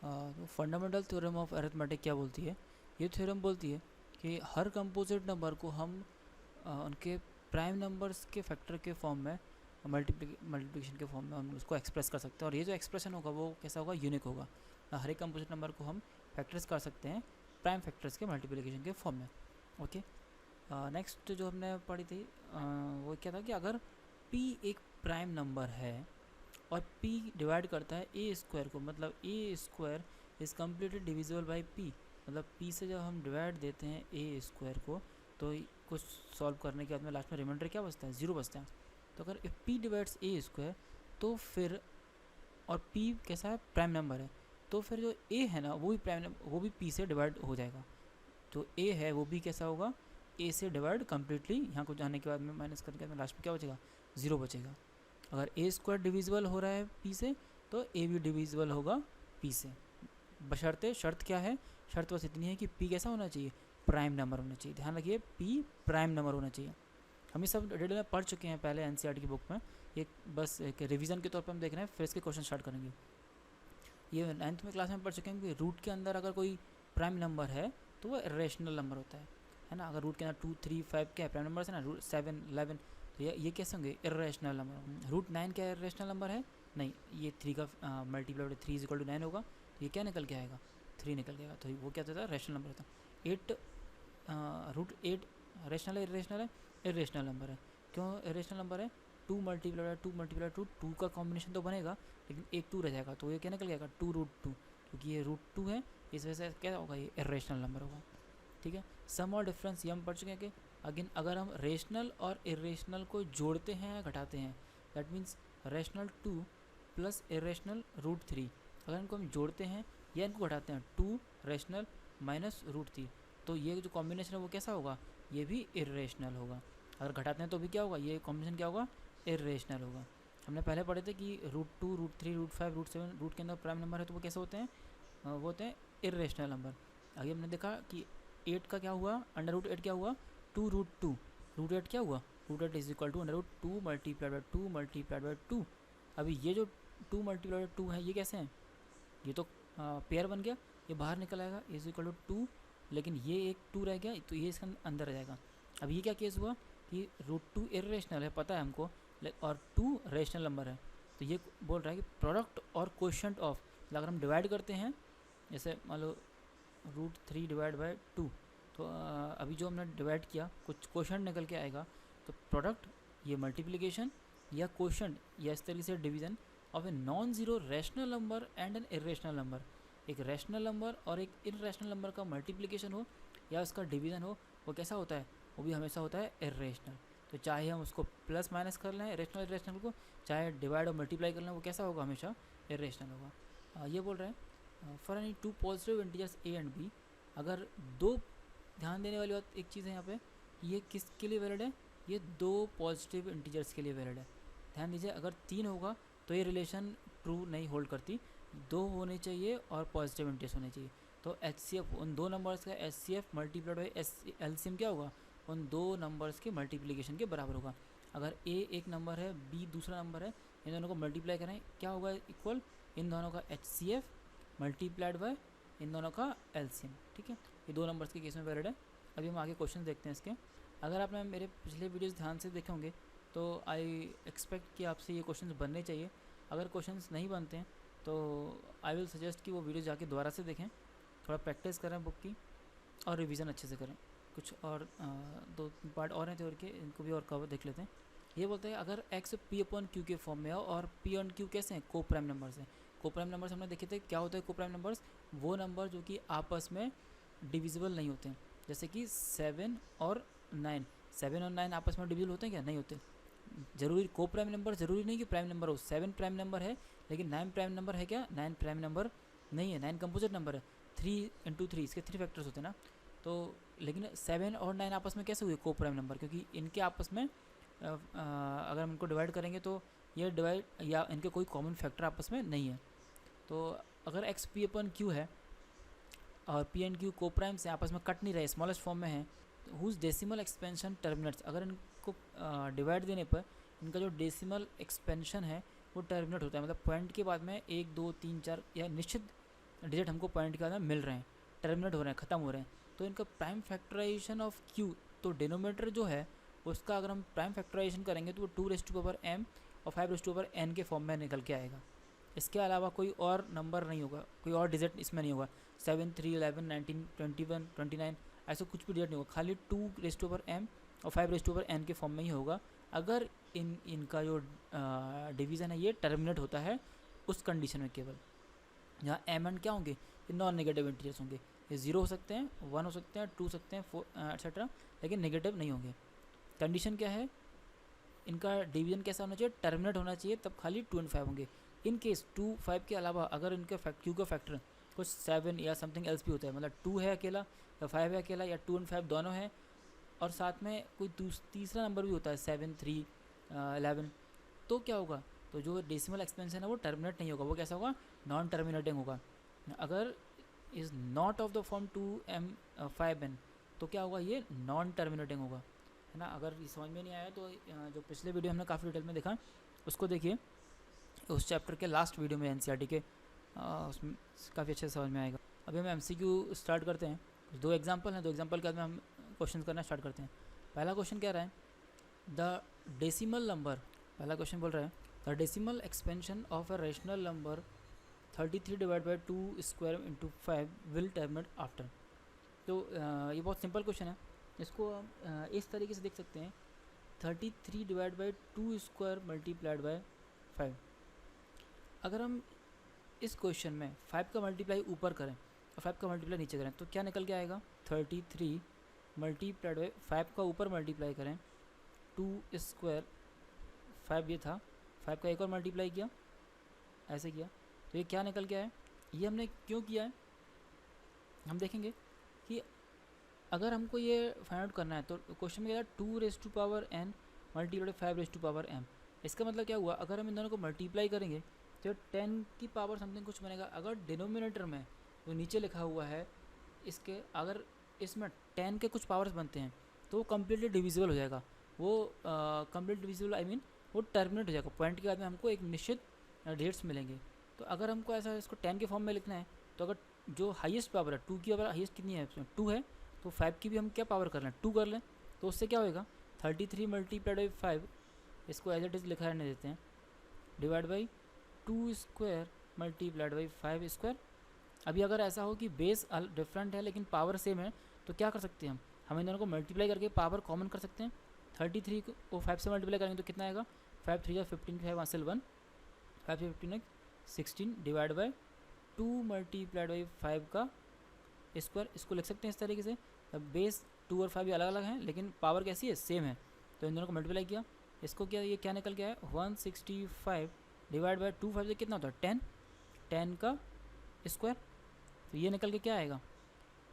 तो fundamental theorem of arithmetic क्या बोलती है? ये थ्योरम बोलती है कि हर कंपोजिट नंबर को हम उनके प्राइम नंबर्स के फैक्टर के फॉर्म में मल्टीप्लिकेशन के फॉर्म में हम उसको एक्सप्रेस कर सकते हैं, और ये जो एक्सप्रेशन होगा वो कैसा होगा? यूनिक होगा। हर एक कंपोजिट नंबर को हम फैक्टर्स कर सकते हैं प्राइम फैक्टर्स के मल्टीप्लिकेशन के फॉर्म में। ओके, नेक्स्ट जो हमने पढ़ी थी वो क्या था कि अगर p एक प्राइम नंबर है और p डिवाइड करता है ए स्क्वायर को, मतलब A square is completely divisible by p, मतलब p से जब हम डिवाइड देते हैं ए स्क्वायर को तो कुछ सॉल्व करने के बाद में लास्ट में रिमाइंडर क्या बचता है? 0 बचता है। तो अगर if p divides A square तो फिर, और p कैसा है? प्राइम नंबर है, तो फिर जो a है ना वो भी p से डिवाइड हो जाएगा। जो a है वो भी कैसा होगा? a से डिवाइड कम्प्लीटली, यहाँ को जाने के बाद में माइनस करके बाद लास्ट में क्या बचेगा? 0 बचेगा। अगर ए स्क्वायर डिविजिबल हो रहा है p से तो a भी डिविजिबल होगा p से, बशर्ते, शर्त क्या है? शर्त बस इतनी है कि p कैसा होना चाहिए? प्राइम नंबर होना चाहिए। ध्यान रखिए, p प्राइम नंबर होना चाहिए। हम ये सब डिटेल में पढ़ चुके हैं पहले एनसीईआरटी की बुक में, ये बस एक रिवीजन के तौर पर हम देख रहे हैं, फिर इसके क्वेश्चन स्टार्ट करेंगे। ये 9th में क्लास में पढ़ चुके हैं कि रूट के अंदर अगर कोई प्राइम नंबर है तो वो इरेशनल नंबर होता है ना। अगर रूट के अंदर 2, 3, 5 क्या है? प्राइम नंबर है ना, रूट 7, 11, तो ये कैसे होंगे? Irrational number. रूट 9 क्या इरेशनल नंबर है? नहीं, ये 3 का मल्टीप्लाई बाई 3 इक्वल टू 9 होगा, तो ये क्या निकल के आएगा? 3 निकल के आएगा, तो वो क्या होता है? रेशनल नंबर होता है। 8 रूट 8 रेशनल है इरेशनल है? इरेशनल नंबर है। क्यों इरेशनल नंबर है? 2 मल्टीप्लाई 2 का कॉम्बिनेशन तो बनेगा, लेकिन एक 2 रह जाएगा, तो ये क्या निकल जाएगा? 2 रूट 2, क्योंकि ये रूट 2 है, इस वजह से क्या होगा? ये इरेशनल नंबर होगा। ठीक है, सम और डिफरेंस ये हम पढ़ चुके हैं कि अगेन अगर हम रेशनल और इरेशनल को जोड़ते हैं या घटाते हैं, that means rational 2 plus irrational root 3, अगर इनको हम जोड़ते हैं या इनको घटाते हैं, 2 रेशनल माइनस रूट 3, तो ये जो कॉम्बिनेशन है वो कैसा होगा? ये भी इरेशनल होगा। अगर घटाते हैं तो भी क्या होगा? ये कॉम्बिनेशन क्या होगा? इरेशनल होगा। हमने पहले पढ़े थे कि root 2, root 3, root 5, root 7 root के अंदर प्राइम नंबर है तो वो कैसे होते हैं? वो होते हैं इरेशनल नंबर। आगे हमने देखा कि 8 का क्या हुआ? अंडर रूट 8 क्या हुआ? 2 रूट 2, रूट 8 क्या हुआ? Root 8 is equal to under root 2 multiplied by 2 multiplied by 2। अभी ये जो 2 मल्टीप्लाइड बाई 2 है ये कैसे हैं? ये तो पेयर बन गया, ये बाहर निकल आएगा इज इक्वल टू 2, लेकिन ये एक 2 रह गया तो ये इसके अंदर रह जाएगा। अब ये क्या केस हुआ कि रूट 2 इरेशनल है, पता है हमको, और 2 रेशनल नंबर है, तो ये बोल रहा है कि प्रोडक्ट और क्वोशंट ऑफ, अगर हम डिवाइड करते हैं, जैसे मान लो रूट 3 डिवाइड बाई 2, तो अभी जो हमने डिवाइड किया कुछ क्वोशंट निकल के आएगा, तो प्रोडक्ट, ये मल्टीप्लिकेशन या क्वोशंट या इस तरीके से division of a non zero rational number and an irrational number, एक रैशनल नंबर और एक इरेशनल नंबर का मल्टीप्लिकेशन हो या उसका डिवीज़न हो, वो कैसा होता है? वो भी हमेशा होता है इरेशनल। तो चाहे हम उसको प्लस माइनस कर लें इरेशनल को, चाहे डिवाइड और मल्टीप्लाई कर लें, वो कैसा होगा? हमेशा इरेशनल होगा। ये बोल रहे हैं for any 2 positive integers A and B, अगर दो, ध्यान देने वाली बात एक चीज़ है यहाँ पे, ये किसके लिए वैलिड है? ये 2 पॉजिटिव इंटीजर्स के लिए वैलिड है। ध्यान दीजिए, अगर 3 होगा तो ये रिलेशन ट्रू नहीं होल्ड करती, 2 होने चाहिए और पॉजिटिव इंटीजर्स होने चाहिए। तो HCF उन दो नंबर्स का HCF मल्टीप्लाइड बाई LCM क्या होगा? उन दो नंबर्स के मल्टीप्लिकेशन के बराबर होगा। अगर A एक नंबर है, B दूसरा नंबर है, इन दोनों को मल्टीप्लाई करें, क्या होगा? इक्वल इन दोनों का HCF मल्टीप्लाइड बाय इन दोनों का LCM। ठीक है, ये दो नंबर्स के केस में वैलिड है। अभी हम आगे क्वेश्चन देखते हैं इसके। अगर आपने मेरे पिछले वीडियोस ध्यान से देखे होंगे तो आई एक्सपेक्ट कि आपसे ये क्वेश्चंस बनने चाहिए। अगर क्वेश्चंस नहीं बनते हैं तो आई विल सजेस्ट कि वो वीडियो जाके दोबारा से देखें, थोड़ा प्रैक्टिस करें बुक की और रिवीजन अच्छे से करें। कुछ और 2 पार्ट और हैं थ्योरी के, इनको भी और कवर देख लेते हैं। ये बोलते हैं अगर x p/q के फॉर्म में हो और p और q कैसे हैं? को प्राइम नंबर्स हैं। को प्राइम नंबर्स हमने देखे थे क्या होता है? को प्राइम नंबर्स वो नंबर जो कि आपस में डिविजिबल नहीं होते हैं, जैसे कि 7 और 9। 7 और 9 आपस में डिविजिबल होते हैं क्या? नहीं होते। जरूरी को प्राइम नंबर जरूरी नहीं कि प्राइम नंबर हो। 7 प्राइम नंबर है लेकिन 9 प्राइम नंबर है क्या? 9 प्राइम नंबर नहीं है, 9 कंपोजिट नंबर है। 3 × 3 इसके 3 फैक्टर्स होते हैं ना, तो लेकिन 7 और 9 आपस में कैसे हुए को प्राइम नंबर? क्योंकि इनके आपस में अगर हम इनको डिवाइड करेंगे तो ये डिवाइड या इनके कोई कॉमन फैक्टर आपस में नहीं है। तो अगर x p/q है और p एंड q को प्राइम से आपस में कट नहीं रहे, स्मॉलेस्ट फॉर्म में है, हुज डेसिमल एक्सपेंशन टर्मिनेट्स, अगर इनको डिवाइड देने पर इनका जो डेसिमल एक्सपेंशन है वो टर्मिनेट होता है, मतलब पॉइंट के बाद में 1, 2, 3, 4 या निश्चित डिजिट हमको पॉइंट के बाद में मिल रहे हैं, टर्मिनेट हो रहे हैं, ख़त्म हो रहे हैं, तो इनका प्राइम फैक्टराइजेशन ऑफ क्यू, तो डिनोमिनेटर जो है उसका अगर हम प्राइम फैक्टराइजेशन करेंगे तो वो 2m और 5n के फॉर्म में निकल के आएगा। इसके अलावा कोई और नंबर नहीं होगा, कोई और डिजिट इसमें नहीं होगा, 7, 3, 11, 19, 21, 29 ऐसा कुछ भी डिजिट नहीं होगा, खाली 2m और 5n के फॉर्म में ही होगा। अगर इनका जो डिवीज़न है ये टर्मिनेट होता है उस कंडीशन में केवल, जहाँ m एंड क्या होंगे, ये नॉन नेगेटिव इंटीजर्स होंगे, ये 0 हो सकते हैं, 1 हो सकते हैं, 2 सकते हैं, 4 एट्सेट्रा, लेकिन नेगेटिव नहीं होंगे। कंडीशन क्या है, इनका डिवीजन कैसा होना चाहिए, टर्मिनेट होना चाहिए, तब खाली 2 और 5 होंगे। इन केस 2, 5 के अलावा अगर इनका क्यू का फैक्टर कुछ 7 या समथिंग एल्स भी होता है, मतलब 2 है अकेला या 5 है अकेला या 2 और 5 दोनों हैं, और साथ में कोई तीसरा नंबर भी होता है 7, 3, 11, तो क्या होगा, तो जो डेसिमल एक्सपेंशन है वो टर्मिनेट नहीं होगा, वो कैसा होगा, नॉन टर्मिनेटिंग होगा। अगर is not of the form 2m 5n तो क्या होगा, ये नॉन टर्मिनेटिंग होगा, है ना। अगर ये समझ में नहीं आया तो जो पिछले वीडियो हमने काफ़ी डिटेल में देखा उसको देखिए, उस चैप्टर के लास्ट वीडियो में एनसीईआरटी के उसमें काफ़ी अच्छे से समझ में आएगा। अभी हम एमसीक्यू स्टार्ट करते हैं, 2 एग्जांपल हैं, 2 एग्जांपल के बाद में हम क्वेश्चन करना स्टार्ट करते हैं। पहला क्वेश्चन कह रहा है द डेसिमल नंबर, पहला क्वेश्चन बोल रहा है the decimal expansion of a rational number 33 divide by 2 square into 5 will terminate after. तो ये बहुत सिंपल क्वेश्चन है, इसको हम इस तरीके से देख सकते हैं, 33 divide by 2 square multiplied by 5। अगर हम इस क्वेश्चन में 5 का मल्टीप्लाई ऊपर करें और 5 का मल्टीप्लाई नीचे करें तो क्या निकल के आएगा, 33 मल्टीप्लाइड बाई 5 का ऊपर मल्टीप्लाई करें 2 स्क्वायर 5 ये था, 5 का एक और मल्टीप्लाई किया, ऐसे किया, तो ये क्या निकल के आया। ये हमने क्यों किया है हम देखेंगे कि अगर हमको ये फाइंड आउट करना है तो क्वेश्चन में क्या था 2n मल्टीप्लाइड 5m। इसका मतलब क्या हुआ, अगर हम इन दोनों को मल्टीप्लाई करेंगे तो 10 की पावर समथिंग कुछ बनेगा। अगर डिनोमिनेटर में जो नीचे लिखा हुआ है इसके, अगर इसमें 10 के कुछ पावर्स बनते हैं तो वो कम्प्लीटली डिविजिबल हो जाएगा, वो कम्प्लीट डिविजिबल आई मीन वो टर्मिनेट हो जाएगा, पॉइंट के बाद में हमको एक निश्चित डिजिट्स मिलेंगे। तो अगर हमको ऐसा इसको 10 के फॉर्म में लिखना है तो अगर जो हाईएस्ट पावर है 2 की, अगर हाईएस्ट कितनी है इसमें 2 है, तो 5 की भी हम क्या पावर कर लें 2 कर लें, तो उससे क्या होएगा 33 मल्टीप्लाइड बाई 5, इसको एज इट इज़ लिखा रहने देते हैं, divide by 2 square multiplied by 5 square. अभी अगर ऐसा हो कि बेस डिफरेंट है लेकिन पावर सेम है तो क्या कर सकते हैं हम इन दोनों को मल्टीप्लाई करके पावर कॉमन कर सकते हैं। 33 को 5 से मल्टीप्लाई करेंगे तो कितना आएगा, 5 3 15, 5 हासिल 1, 5 से 15 16 डिवाइड बाई 2 मल्टीप्लाइड बाई 5 का स्क्वायर। इसको लिख सकते हैं इस तरीके से, बेस 2 और 5 भी अलग अलग हैं लेकिन पावर कैसी है, सेम है, तो इन दोनों को मल्टीप्लाई किया, इसको क्या, ये क्या निकल के आया 165 डिवाइड बाई 2, 5 से कितना होता है 10, 10 का स्क्वायर, तो ये निकल के क्या आएगा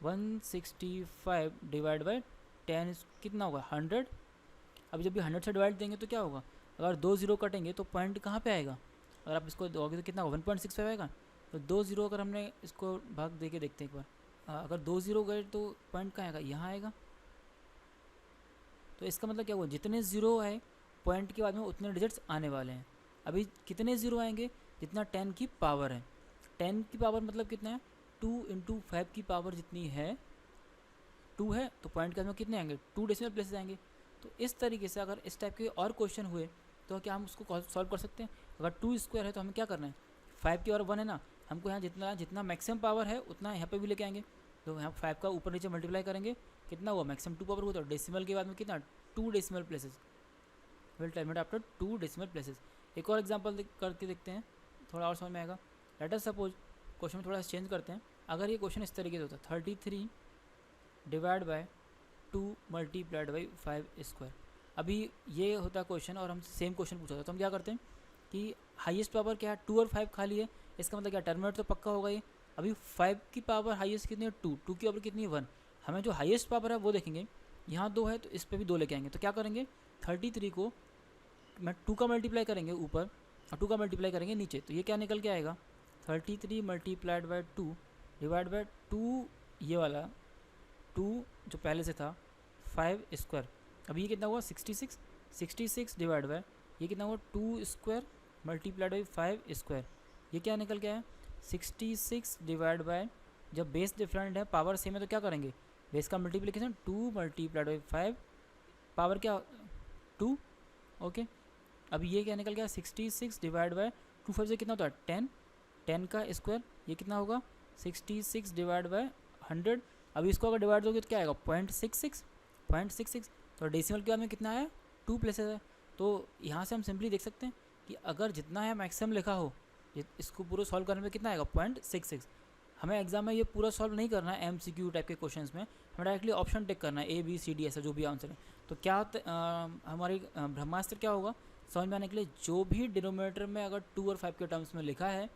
165 डिवाइड बाई 10 कितना होगा 100। अब जब भी 100 से डिवाइड देंगे तो क्या होगा, अगर 2 0 कटेंगे तो पॉइंट कहाँ पे आएगा, अगर आप इसको दोगे तो कितना होगा 1.65 आएगा, तो 2 0 अगर हमने इसको भाग दे के देखते हैं एक बार, अगर 2 0 गए तो पॉइंट कहाँ आएगा, यहाँ आएगा। तो इसका मतलब क्या हुआ, जितने ज़ीरो आए पॉइंट के बाद में उतने डिजिट्स आने वाले हैं। अभी कितने ज़ीरो आएंगे, जितना 10 की पावर है, 10 की पावर मतलब कितना है 2 × 5 की पावर जितनी है 2 है, तो पॉइंट के बाद में कितने आएंगे 2 डेसिमल प्लेसेस आएंगे। तो इस तरीके से अगर इस टाइप के और क्वेश्चन हुए तो क्या हम उसको सॉल्व कर सकते हैं। अगर 2 स्क्वायर है तो हमें क्या करना है, 5 की और 1 है ना, हमको यहाँ जितना मैक्सिमम पावर है उतना यहाँ पे भी लेके आएंगे, तो यहाँ 5 का ऊपर नीचे मल्टीप्लाई करेंगे, कितना हुआ मैक्सिमम 2 पावर हुआ, तो डेसिमल के बाद में कितना 2 decimal places will terminate after 2 decimal places. एक और एग्जांपल करके देखते हैं, थोड़ा और समझ में आएगा। लेट अस सपोज क्वेश्चन में थोड़ा चेंज करते हैं, अगर ये क्वेश्चन इस तरीके से होता 33 divide by 2 multiplied by 5 square. अभी ये होता क्वेश्चन और हम सेम क्वेश्चन पूछा था, तो हम क्या करते हैं कि हाईएस्ट पावर क्या है 2 और 5 खाली है, इसका मतलब क्या टर्मिनेट तो पक्का होगा ये। अभी 5 की पावर हाईएस्ट कितनी है 2, 2 की पावर कितनी है 1, हमें जो हाईएस्ट पावर है वो देखेंगे, यहाँ 2 है तो इस पर भी 2 लेके आएंगे। तो क्या करेंगे 33 को मैं 2 का मल्टीप्लाई करेंगे ऊपर और 2 का मल्टीप्लाई करेंगे नीचे, तो ये क्या निकल के आएगा 33 मल्टीप्लाइड बाई 2 डिवाइड बाई 2 ये वाला 2 जो पहले से था 5 स्क्वायर। अभी ये कितना हुआ 66, 66 डिवाइड बाई ये कितना हुआ 2 स्क्वायर मल्टीप्लाइड बाई 5 स्क्वायर, ये क्या निकल के आया 66 डिवाइड बाय, जब बेस डिफरेंट है पावर सेम है तो क्या करेंगे, बेस का मल्टीप्लिकेशन 2 मल्टीप्लाइड बाई 5, पावर क्या 2, ओके। अब ये क्या निकल गया 66 डिवाइड बाय 2 5 से कितना होता है 10, 10 का स्क्वायर, ये कितना होगा 66 डिवाइड बाय 100। अब इसको अगर डिवाइड दोगे तो क्या आएगा 0.66, तो डेसिमल के बाद में कितना आया 2 प्लेसेस है। तो यहाँ से हम सिंपली देख सकते हैं कि अगर जितना है मैक्सिमम लिखा हो, इसको पूरा सॉल्व करने में कितना आएगा 0.66। हमें एग्जाम में ये पूरा सॉल्व नहीं करना है MCQ टाइप के क्वेश्चंस में, हमें डायरेक्टली ऑप्शन टिक करना है ABCD ऐसा जो भी आंसर है। तो क्या हमारी ब्रह्मास्त्र क्या होगा समझ में आने के लिए, जो भी डिनोमिनेटर में अगर 2 और 5 के टर्म्स में लिखा है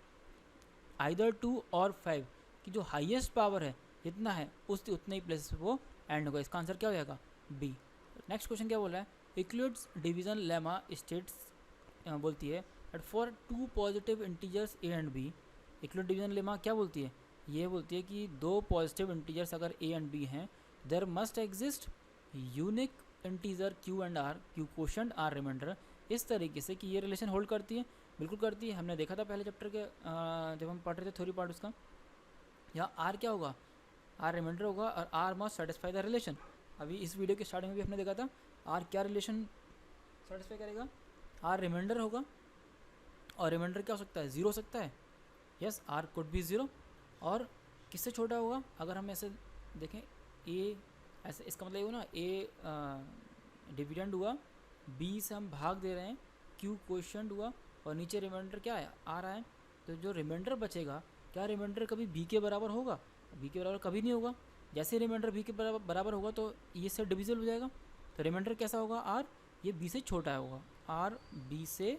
आइदर 2 और 5 की जो हाईएस्ट पावर है जितना है उतने ही प्लेसेस पे वो एंड होगा। इसका आंसर क्या हो जाएगा B। नेक्स्ट क्वेश्चन क्या बोला है, यूक्लिड्स डिवीजन लेमा स्टेट्स बोलती है that for 2 positive integers A and B। Euclid division lemma क्या बोलती है, ये बोलती है कि 2 पॉजिटिव इंटीजर्स अगर A एंड B हैं there must exist unique integer Q and R, Q quotient R remainder. इस तरीके से कि ये रिलेशन होल्ड करती है, बिल्कुल करती है। हमने देखा था पहले चैप्टर के जब हम पढ़ रहे थे थ्योरी पार्ट उसका, यहाँ R क्या होगा, R रिमाइंडर होगा और R must satisfy the relation. अभी इस वीडियो के स्टार्टिंग में भी हमने देखा था R क्या रिलेशन सेटिस्फाई करेगा, R रिमाइंडर होगा, और रिमाइंडर क्या हो सकता है 0 हो सकता है, यस R कुड बी 0। और किससे छोटा होगा, अगर हम ऐसे देखें A ऐसे, इसका मतलब ये हुआ ना A डिविडेंड हुआ, B से हम भाग दे रहे हैं, Q क्वोशंट हुआ और नीचे रिमाइंडर क्या है आ रहा है। तो जो रिमाइंडर बचेगा, क्या रिमाइंडर कभी B के बराबर होगा, B के बराबर कभी नहीं होगा। जैसे रिमाइंडर B के बराबर होगा तो ये से डिविजिबल हो जाएगा, तो रिमाइंडर कैसा होगा R, ये B से छोटा होगा, R B से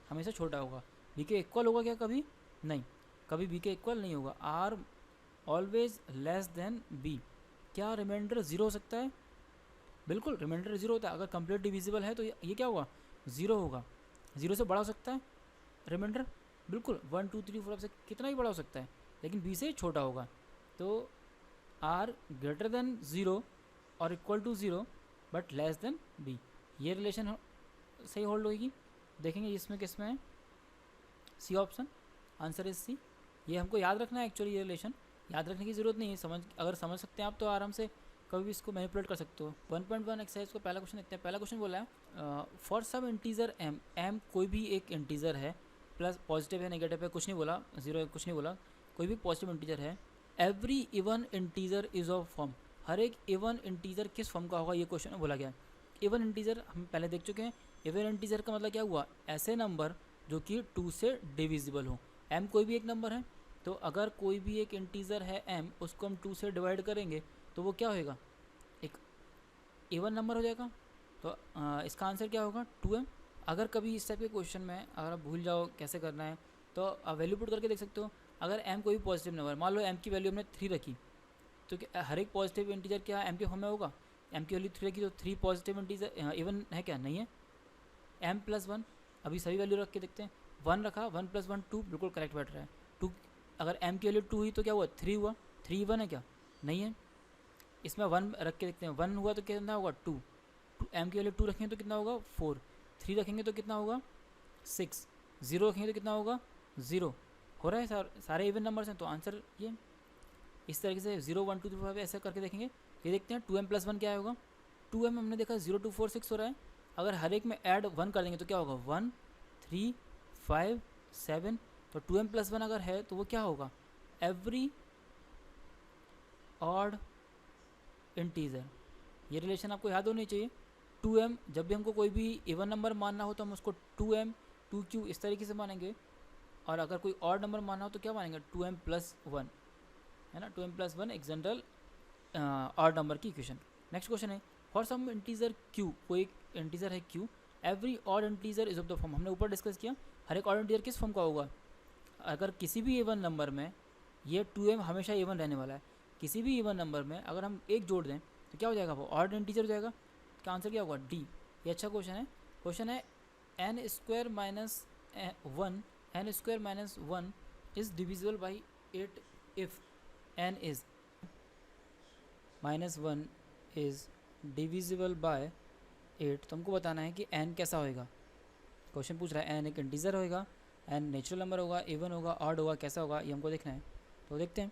हमेशा छोटा होगा। B के इक्वल होगा क्या, कभी नहीं, कभी B के इक्वल नहीं होगा, R always less than B। क्या रिमाइंडर 0 हो सकता है, बिल्कुल रिमाइंडर 0 होता है। अगर कंप्लीट डिविजिबल है तो ये क्या होगा 0 होगा, 0 से बड़ा हो सकता है रिमाइंडर, बिल्कुल 1 2 3 4 से कितना भी बड़ा हो सकता है, लेकिन B से छोटा होगा। तो R ग्रेटर देन 0 और equal to 0 but less than B, ये रिलेशन सही होल्ड होगी। देखेंगे इसमें किस में है, C option, answer is C। ये हमको याद रखना है, एक्चुअली ये रिलेशन याद रखने की ज़रूरत नहीं है, अगर समझ सकते हैं आप तो आराम से कभी भी इसको मैनिपुलेट कर सकते हो। 1.1 एक्सरसाइज को पहला क्वेश्चन देखते हैं। पहला क्वेश्चन बोला है फॉर सम इंटीजर m कोई भी एक इंटीजर है, प्लस पॉजिटिव है नेगेटिव है कुछ नहीं बोला, 0 है कुछ नहीं बोला, कोई भी पॉजिटिव इंटीजर है, every even integer is of form. हर एक इवन इंटीजर किस फॉर्म का होगा, ये क्वेश्चन में बोला गया। इवन इंटीजर हम पहले देख चुके हैं, इवन इंटीजर का मतलब क्या हुआ, ऐसे नंबर जो कि 2 से डिविजिबल हो। m कोई भी एक नंबर है, तो अगर कोई भी एक इंटीजर है m, उसको हम 2 से डिवाइड करेंगे तो वो क्या होएगा, एक इवन नंबर हो जाएगा। तो इसका आंसर क्या होगा 2m। अगर कभी इस टाइप के क्वेश्चन में अगर आप भूल जाओ कैसे करना है तो आप वैल्यू पुट करके देख सकते हो। अगर m कोई भी पॉजिटिव नंबर, मान लो m की वैल्यू हमने 3 रखी, तो हर एक पॉजिटिव इंटीजर क्या m के फॉर्म में होगा, m की वैल्यू 3 रखी तो 3 पॉजिटिव इंटीजर इवन है क्या, नहीं है, m + 1। अभी सभी वैल्यू रख के देखते हैं, 1 रखा, 1 + 1 2, बिल्कुल करेक्ट बैठ रहा है 2। अगर m की वैल्यू 2 हुई तो क्या हुआ 3 हुआ, 3 1 है क्या, नहीं है। इसमें 1 रख के देखते हैं, 1 हुआ तो कितना होगा 2, m की वैल्यू 2 रखेंगे तो कितना होगा 4, 3 रखेंगे तो कितना होगा 6, 0 रखेंगे तो कितना होगा 0। हो रहा है सारे इवन नंबर्स हैं, तो आंसर ये। इस तरीके से 0 1 2 3 4 ऐसे करके देखेंगे। ये देखते हैं 2m + 1 क्या होगा, 2m हमने देखा 0 2 4 6 हो रहा है, अगर हर एक में ऐड 1 कर देंगे तो क्या होगा 1 3 5 7। तो 2m + 1 अगर है तो वो क्या होगा, एवरी ऑड इंटीजर। ये रिलेशन आपको याद होनी चाहिए। 2m जब भी हमको कोई भी इवन नंबर मानना हो तो हम उसको 2m 2q इस तरीके से मानेंगे, और अगर कोई ऑड नंबर मानना हो तो क्या मानेंगे 2m + 1, है ना, 2m + 1 एक जनरल ऑड नंबर की इक्वेशन। नेक्स्ट क्वेश्चन है फॉर सम इंटीजर q, कोई इंटीजर है q, every odd integer is of the form. हमने ऊपर डिस्कस किया हर एक ऑड इंटीजर किस फॉर्म का होगा, अगर किसी भी इवन नंबर में ये 2m हमेशा इवन रहने वाला है, किसी भी इवन नंबर में अगर हम एक जोड़ दें तो क्या हो जाएगा, वो ऑड इंटीजर हो जाएगा। इसका आंसर क्या होगा डी। ये अच्छा क्वेश्चन है n² - 1 is divisible by 8 if n is -1 is divisible by 8। तो हमको बताना है कि n कैसा होएगा। क्वेश्चन पूछ रहा है n एक इंटीजर होएगा एन नेचुरल नंबर होगा, इवन होगा, ऑड होगा, कैसा होगा ये हमको देखना है। तो देखते हैं।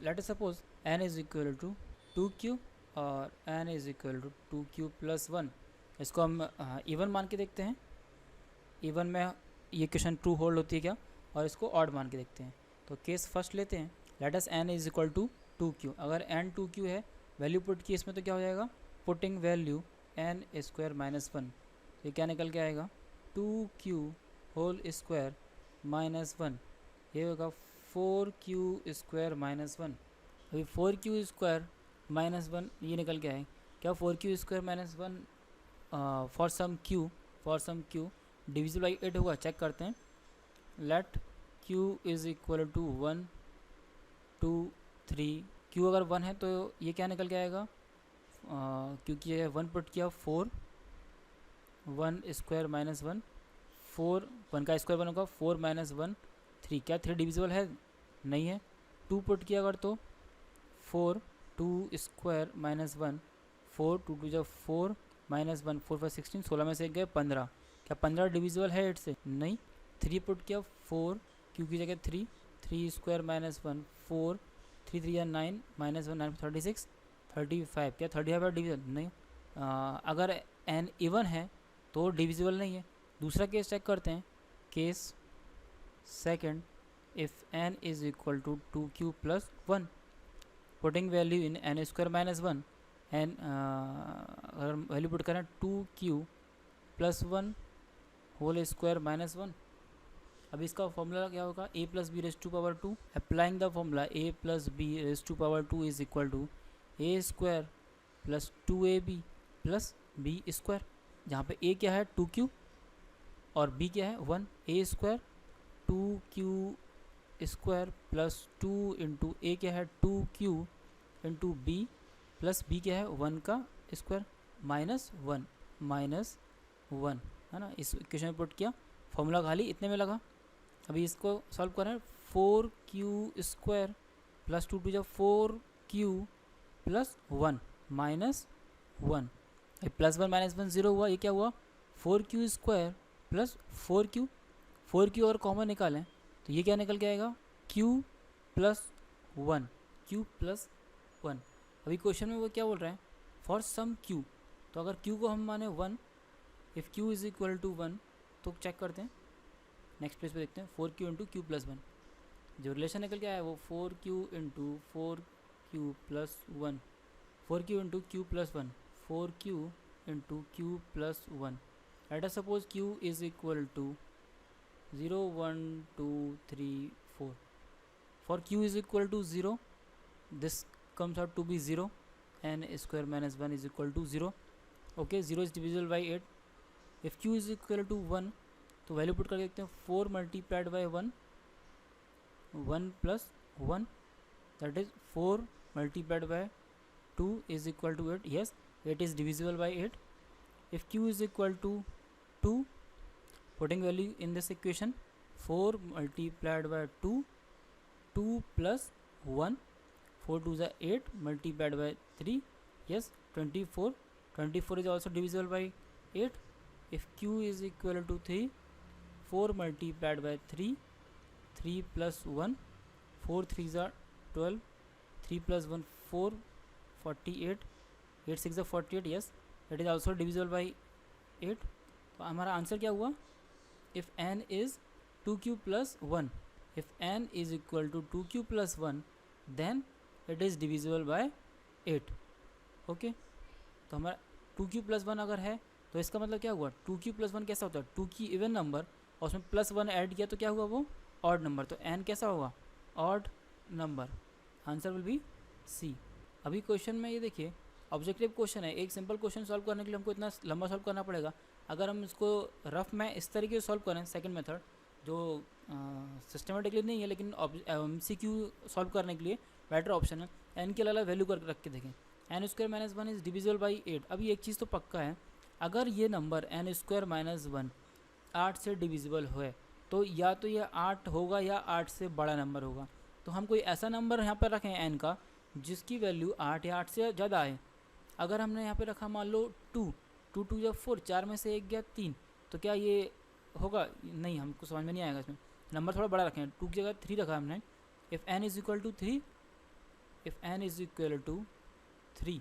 Let us suppose n is equal to 2q और n is equal to 2q plus 1। इसको हम इवन मान के देखते हैं। इवन में ये क्वेश्चन ट्रू होल्ड होती है क्या, और इसको ऑड मान के देखते हैं। तो केस फर्स्ट लेते हैं। Let us n is equal to 2q। अगर एन 2q है, वैल्यू पुट की इसमें तो क्या हो जाएगा, putting value n square minus 1। ये क्या निकल के आएगा, 2q होल स्क्वायर माइनस 1। ये होगा 4q स्क्वायर माइनस 1। अभी 4q स्क्वायर माइनस 1 ये निकल के आए क्या, 4q square minus 1 for some q divisible by 8 होगा। चेक करते हैं। Let q is equal to 1 2 3। q अगर 1 है तो ये क्या निकल के आएगा, क्योंकि ये 1 पुट किया 4 1 स्क्वायर माइनस 1 4 1 का स्क्वायर 1 होगा 4 माइनस 1 3। क्या 3 डिविजिबल है, नहीं है। 2 पुट किया अगर तो 4 2 स्क्वायर माइनस 1 4 2 2 जब 4 माइनस 1 4 5 16 16 में से गए 15। क्या 15 डिविजिबल है 8 से, नहीं। 3 पुट किया 4 क्यू की जगह 3 3 स्क्वायर माइनस 1 4 3 3 या 9 माइनस 1 9 36 35। क्या 35 डिविजिबल, नहीं। अगर एन इवन है तो डिविजिबल नहीं है। दूसरा केस चेक करते हैं। Case second, if n is equal to 2q plus 1 putting value in n square minus 1 n, अगर वैल्यू पुट करें 2q plus 1 whole square minus 1। अब इसका फॉर्मूला क्या होगा, a plus b raise to power 2। Applying the formula a plus b raise to power 2 is equal to a square plus 2ab plus b square. जहाँ पे a क्या है 2q और b क्या है 1। a square 2q square plus 2 into a क्या है 2q into b plus b क्या है 1 का स्क्वायर माइनस 1 है ना। इस इक्वेशन में पुट किया, फॉर्मूला खाली इतने में लगा। अभी इसको सॉल्व करें। 4q स्क्वायर प्लस 2 जब 4q plus 1 minus 1। Plus 1 minus 1 0 हुआ। ये क्या हुआ 4q स्क्वायर प्लस 4q और कॉमन निकालें तो ये क्या निकल के आएगा q प्लस 1। अभी क्वेश्चन में वो क्या बोल रहे हैं, फॉर सम q। तो अगर q को हम माने 1, if q is equal to 1 तो चेक करते हैं। नेक्स्ट पेज पे देखते हैं 4q इंटू क्यू प्लस 1। जो रिलेशन निकल के आया वो 4q into 4q plus 1 4q into q plus 1 4q into q plus 1। Let us suppose q is equal to 0 1 2 3 4। For q is equal to 0 this comes out to be 0 n square minus 1 is equal to 0. okay, 0 is divisible by 8. if q is equal to 1 तो value put करके देखते हैं 4 multiplied by 1 1 plus 1 that is 4 multiplied by 2 is equal to 8. yes, 8 is divisible by 8. if q is equal to 2 putting value in this equation 4 multiplied by 2 2 plus 1 4 2 is 8 multiplied by 3. yes, 24 is also divisible by 8. if q is equal to 3 4 multiplied by 3 3 plus 1 4 3s are 12 3 plus 1 4 48 8 6 are 48. yes, it is also divisible by 8. तो हमारा answer क्या हुआ, if n is 2q plus 1 if n is equal to 2q plus 1 then it is divisible by 8. Okay, तो हमारा 2q plus 1 अगर है तो इसका मतलब क्या हुआ 2q plus 1 कैसा होता है 2 की इवन नंबर और उसमें प्लस 1 ऐड किया तो क्या हुआ वो ऑड नंबर। तो n कैसा होगा odd number. Answer will be C. अभी क्वेश्चन में ये देखिए ऑब्जेक्टिव क्वेश्चन है। एक सिंपल क्वेश्चन सॉल्व करने के लिए हमको इतना लंबा सॉल्व करना पड़ेगा। अगर हम इसको रफ में इस तरीके से सॉल्व करें सेकंड मेथड जो सिस्टमेटिकली नहीं है लेकिन MCQ सॉल्व करने के लिए बेटर ऑप्शन है, n के अलग वैल्यू कर रख के देखें। n square minus 1 is divisible by 8। अभी एक चीज़ तो पक्का है, अगर ये नंबर n स्क्वायर माइनस 1 8 से डिविजिबल है तो या तो ये 8 होगा या 8 से बड़ा नंबर होगा। तो हम कोई ऐसा नंबर यहाँ पर रखें n का जिसकी वैल्यू 8 या 8 से ज़्यादा आए। अगर हमने यहाँ पे रखा मान लो 2 2 2 जब 4 4 में से एक गया 3 तो क्या ये होगा नहीं, हमको समझ में नहीं आएगा इसमें, नंबर थोड़ा बड़ा रखें, 2 की जगह 3 रखा हमने। If n is equal to 3, if n is equal to 3,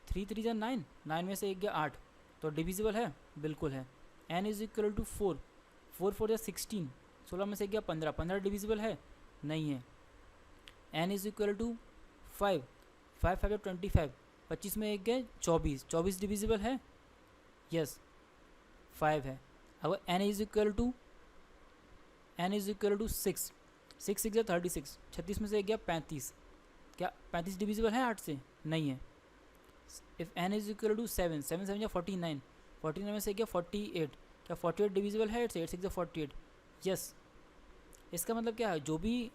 3 3 जा 9, 9 में से 1 गया 8, तो डिविजिबल है, बिल्कुल है। n इज इक्वल टू 4, 4 4 जा 16, 16 में से 1 गया 15, 15 डिविजिबल है, नहीं है। n इज इक्वल टू 5, 5 5 जा 25, 25 में 1 गया 24, 24 डिविजिबल है, यस 5 है। अगर n इज इक्वल टू 6, 6 6 या 36, 36 में से 1 गया 35, क्या 35 डिविजिबल है 8 से, नहीं है। If n is equal to 7, 7 7 या 49, 49 में से 1 गया 48, क्या 48 डिविजिबल है 8 से, 8 6 या 48, यस। इसका मतलब क्या है, जो भी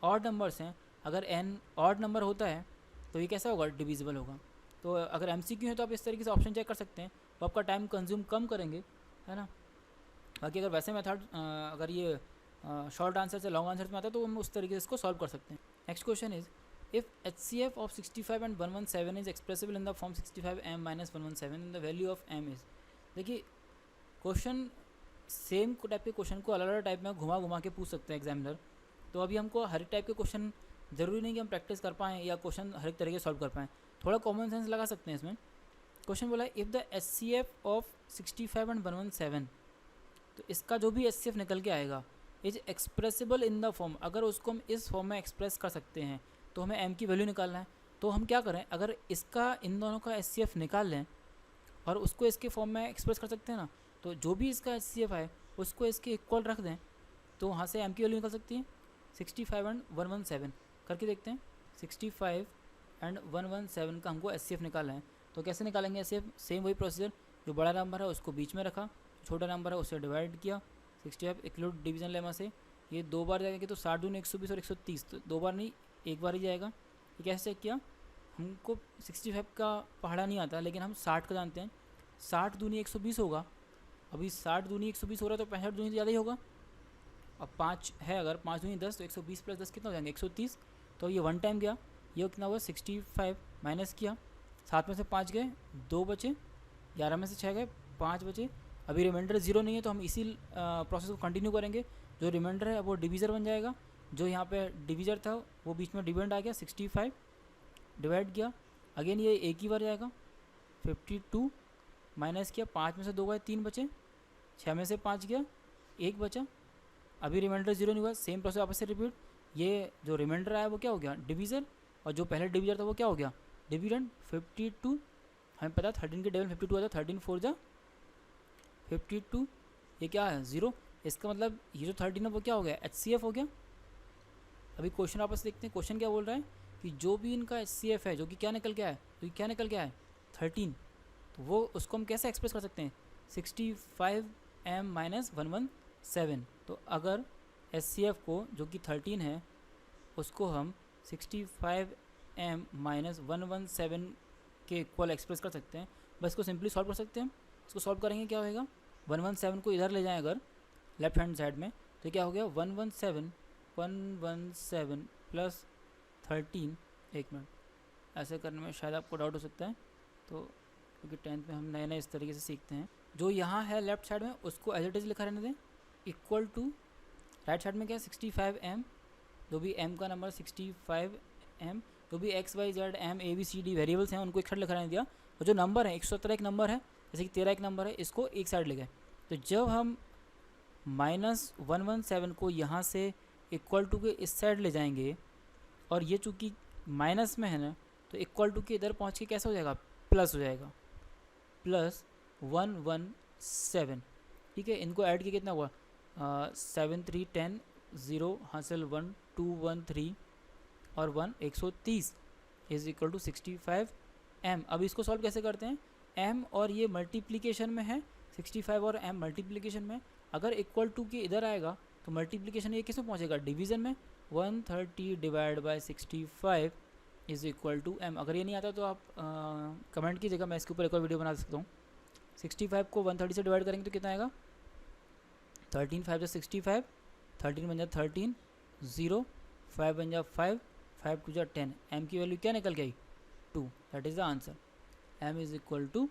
ऑड नंबर्स हैं, अगर n ऑड नंबर होता है तो ये कैसा होगा, डिविजिबल होगा। तो अगर MCQ है तो आप इस तरीके से ऑप्शन चेक कर सकते हैं, तो आपका टाइम कंज्यूम कम करेंगे, है ना। बाकी अगर वैसे मेथड अगर ये शॉर्ट आंसर से लॉन्ग आंसर में आता है तो हम उस तरीके से इसको सॉल्व कर सकते हैं। Next question is if HCF of 65 and 117 is expressible in the form 65m minus 117 and the value of m is. देखिए क्वेश्चन सेम टाइप के क्वेश्चन को अलग अलग टाइप में घुमा घुमा के पूछ सकते हैं एग्जामिनर। तो अभी हमको हर एक टाइप के क्वेश्चन ज़रूरी नहीं कि हम प्रैक्टिस कर पाएँ या क्वेश्चन हर एक तरीके से सॉल्व कर पाएँ, थोड़ा कॉमन सेंस लगा सकते हैं इसमें। क्वेश्चन बोला है if the HCF of 65 and 117, तो इसका जो भी HCF निकल के आएगा is expressible in the form, अगर उसको हम इस फॉर्म में एक्सप्रेस कर सकते हैं तो हमें m की वैल्यू निकालना है। तो हम क्या करें, अगर इसका इन दोनों का HCF निकाल लें और उसको इसके फॉर्म में एक्सप्रेस कर सकते हैं ना, तो जो भी इसका HCF है उसको इसके इक्वल रख दें तो वहाँ से m की वैल्यू निकल सकती है। 65 एंड 117 करके देखते हैं, 65 एंड 117 का हमको HCF निकालना है। तो कैसे निकालेंगे HCF, सेम वही प्रोसीजर, जो बड़ा नंबर है उसको बीच में रखा, छोटा नंबर है उससे डिवाइड किया, 65 इंक्लूड डिवीजन लेमा से, ये 2 बार जाएंगे तो 60 दूनी 120 और 130, तो 2 बार नहीं 1 बार ही जाएगा। ये कैसे चेक किया, हमको 65 का पहाड़ा नहीं आता लेकिन हम 60 का जानते हैं, 60 दूनी 120 होगा, अभी 60 दूनी 120 हो रहा है तो 65 दूनी ज़्यादा ही होगा। अब 5 है, अगर 5 दूनी 10 तो 120 प्लस 10 कितना हो जाएंगे 130, तो ये 1 टाइम गया, ये कितना हुआ 65 माइनस किया, 7 में से 5 गए 2 बचे, 11 में से 6 गए 5 बचे, अभी रिमाइंडर 0 नहीं है तो हम इसी प्रोसेस को कंटिन्यू करेंगे। जो रिमाइंडर है वो डिवीज़र बन जाएगा, जो यहाँ पे डिवीज़र था वो बीच में डिविडेंड आ गया, 65 डिवाइड किया, अगेन ये एक ही बार जाएगा, 52 माइनस किया, 5 में से 2 गए 3 बचे, 6 में से 5 गया 1 बचा, अभी रिमाइंडर 0 नहीं हुआ, सेम प्रोसेस वापस से रिपीट। ये जो रिमाइंडर आया वो क्या हो गया डिवीज़र, और जो पहले डिवीज़र था वो क्या हो गया डिविडेंड। 52 हमें पता 13 के टेबल 52 आता, 13 4 जा 52, ये क्या है 0, इसका मतलब ये जो 13 है वो क्या हो गया HCF हो गया। अभी क्वेश्चन वापस देखते हैं, क्वेश्चन क्या बोल रहा है कि जो भी इनका HCF है, जो कि क्या निकल के आया, तो क्या निकल के आया 13, तो वो उसको हम कैसे एक्सप्रेस कर सकते हैं 65m माइनस 117। तो अगर HCF को जो कि 13 है उसको हम 65m माइनस 117 के इक्वल एक्सप्रेस कर सकते हैं, बस इसको सिंपली सॉल्व कर सकते हैं। इसको सॉल्व करेंगे क्या होएगा, 117 को इधर ले जाएं अगर लेफ्ट हैंड साइड में, तो क्या हो गया 117 प्लस 13, एक मिनट ऐसे करने में शायद आपको डाउट हो सकता है, तो क्योंकि 10th में हम नए नए इस तरीके से सीखते हैं। जो यहाँ है लेफ्ट साइड में उसको एज इट इज़ लिखा रहने दें, इक्वल टू राइट साइड में क्या 65m, जो भी m का नंबर 65m, जो भी x y z m a b c d variables हैं उनको एक साइड लिखा रहने दिया, और जो नंबर है 117 एक नंबर है, जैसे कि 13 एक नंबर है, इसको एक साइड ले गए। तो जब हम माइनस 117 को यहाँ से इक्वल टू के इस साइड ले जाएंगे, और ये चूँकि माइनस में है ना, तो इक्वल टू के इधर पहुँच के कैसा हो जाएगा प्लस हो जाएगा, प्लस 117, ठीक है। इनको ऐड किया कितना हुआ 7 3 10 0 हासिल 1 2 1 3 और 1 130 इज इक्वल टू 65m। अब इसको सॉल्व कैसे करते हैं, m और ये मल्टीप्लिकेशन में है, 65 और m मल्टीप्लिकेशन में, अगर इक्वल टू के इधर आएगा तो मल्टीप्लिकेशन ये किस में पहुँचेगा डिवीज़न में, 130 divide by 65 is equal to m। अगर ये नहीं आता तो आप कमेंट कीजिएगा, मैं इसके ऊपर एक और वीडियो बना सकता हूँ। 65 को 130 से डिवाइड करेंगे तो कितना आएगा 13 5 जा 65, 13 बन जा 13, 0 5 बन जा 5, 5 2 जा 10, m की वैल्यू क्या निकल गई 2, that is the answer. m is equal to